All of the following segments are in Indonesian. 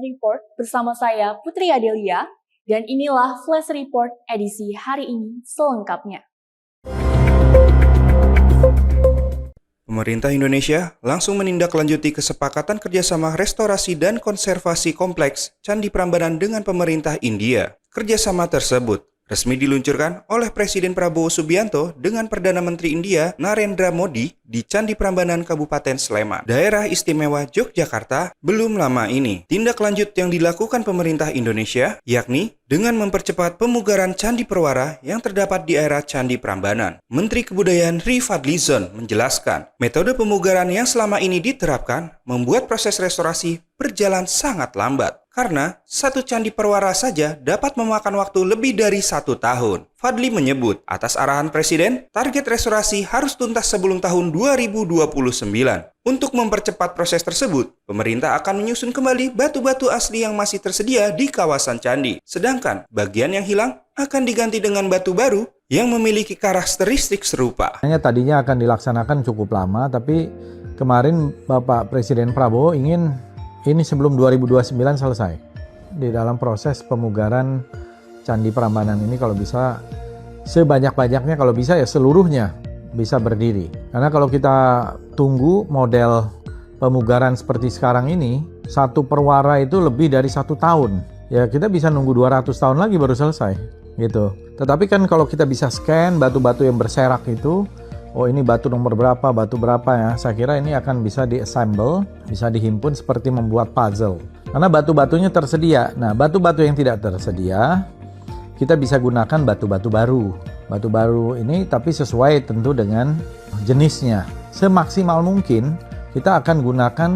Report bersama saya Putri Adelia, dan inilah Flash Report edisi hari ini selengkapnya. Pemerintah Indonesia langsung menindaklanjuti kesepakatan kerjasama restorasi dan konservasi kompleks Candi Prambanan dengan pemerintah India. Kerjasama tersebut resmi diluncurkan oleh Presiden Prabowo Subianto dengan Perdana Menteri India Narendra Modi di Candi Prambanan Kabupaten Sleman, Daerah Istimewa Yogyakarta. Belum lama ini, tindak lanjut yang dilakukan pemerintah Indonesia yakni dengan mempercepat pemugaran Candi Perwara yang terdapat di area Candi Prambanan. Menteri Kebudayaan Ri Fadlizon menjelaskan, metode pemugaran yang selama ini diterapkan membuat proses restorasi berjalan sangat lambat. Karena satu Candi Perwara saja dapat memakan waktu lebih dari 1 tahun. Fadli menyebut, atas arahan Presiden, target restorasi harus tuntas sebelum tahun 2029. Untuk mempercepat proses tersebut, pemerintah akan menyusun kembali batu-batu asli yang masih tersedia di kawasan candi. Sedangkan bagian yang hilang akan diganti dengan batu baru yang memiliki karakteristik serupa. Tadinya akan dilaksanakan cukup lama, tapi kemarin Bapak Presiden Prabowo ingin ini sebelum 2029 selesai. Di dalam proses pemugaran Candi Prambanan ini kalau bisa sebanyak-banyaknya, kalau bisa ya seluruhnya bisa berdiri. Karena kalau kita tunggu model pemugaran seperti sekarang ini, satu perwara itu lebih dari 1 tahun. Ya kita bisa nunggu 200 tahun lagi baru selesai gitu. Tetapi kan kalau kita bisa scan batu-batu yang berserak itu, oh ini batu nomor berapa, batu berapa ya. Saya kira ini akan bisa di-assemble, bisa dihimpun seperti membuat puzzle. Karena batu-batunya tersedia. Nah, batu-batu yang tidak tersedia, kita bisa gunakan batu-batu baru. Batu baru ini tapi sesuai tentu dengan jenisnya. Semaksimal mungkin kita akan gunakan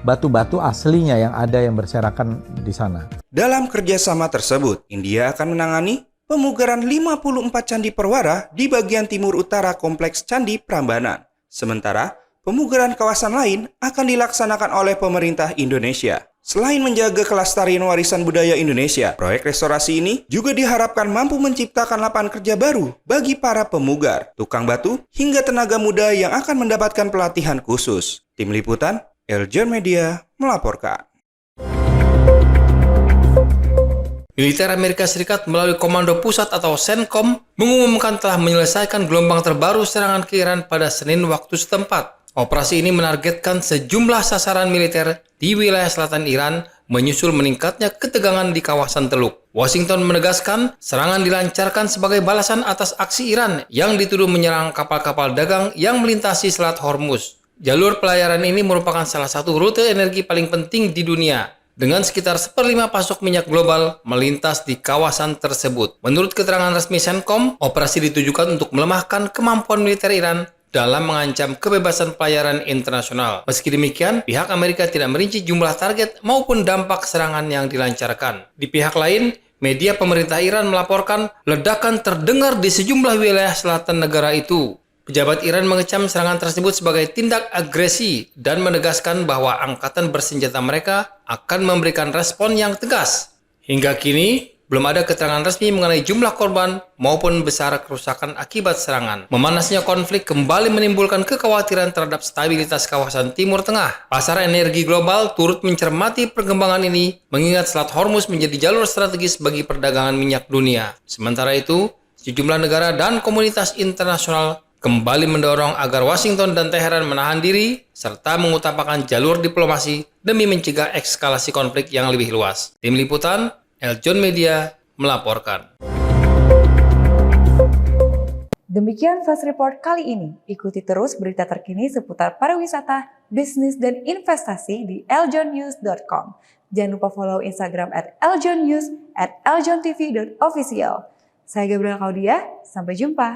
batu-batu aslinya yang ada yang berserakan di sana. Dalam kerjasama tersebut, India akan menangani pemugaran 54 Candi Perwara di bagian timur utara kompleks Candi Prambanan. Sementara, pemugaran kawasan lain akan dilaksanakan oleh pemerintah Indonesia. Selain menjaga kelestarian warisan budaya Indonesia, proyek restorasi ini juga diharapkan mampu menciptakan lapangan kerja baru bagi para pemugar, tukang batu, hingga tenaga muda yang akan mendapatkan pelatihan khusus. Tim Liputan, Eljon Media melaporkan. Militer Amerika Serikat melalui Komando Pusat atau CENTCOM mengumumkan telah menyelesaikan gelombang terbaru serangan ke Iran pada Senin waktu setempat. Operasi ini menargetkan sejumlah sasaran militer di wilayah selatan Iran menyusul meningkatnya ketegangan di kawasan Teluk. Washington menegaskan serangan dilancarkan sebagai balasan atas aksi Iran yang dituduh menyerang kapal-kapal dagang yang melintasi Selat Hormuz. Jalur pelayaran ini merupakan salah satu rute energi paling penting di dunia, dengan sekitar 1/5 pasok minyak global melintas di kawasan tersebut. Menurut keterangan resmi CENTCOM, operasi ditujukan untuk melemahkan kemampuan militer Iran dalam mengancam kebebasan pelayaran internasional. Meski demikian, pihak Amerika tidak merinci jumlah target maupun dampak serangan yang dilancarkan. Di pihak lain, media pemerintah Iran melaporkan ledakan terdengar di sejumlah wilayah selatan negara itu. Pejabat Iran mengecam serangan tersebut sebagai tindak agresi dan menegaskan bahwa angkatan bersenjata mereka akan memberikan respon yang tegas. Hingga kini, belum ada keterangan resmi mengenai jumlah korban maupun besar kerusakan akibat serangan. Memanasnya konflik kembali menimbulkan kekhawatiran terhadap stabilitas kawasan Timur Tengah. Pasar energi global turut mencermati perkembangan ini, mengingat Selat Hormuz menjadi jalur strategis bagi perdagangan minyak dunia. Sementara itu, sejumlah negara dan komunitas internasional kembali mendorong agar Washington dan Teheran menahan diri serta mengutamakan jalur diplomasi demi mencegah eskalasi konflik yang lebih luas. Tim Liputan, Eljon Media melaporkan. Demikian Flash Report kali ini. Ikuti terus berita terkini seputar pariwisata, bisnis, dan investasi di eljonnews.com. Jangan lupa follow Instagram @eljonnews, @eljontv.official. Saya Gabriel Claudia, sampai jumpa.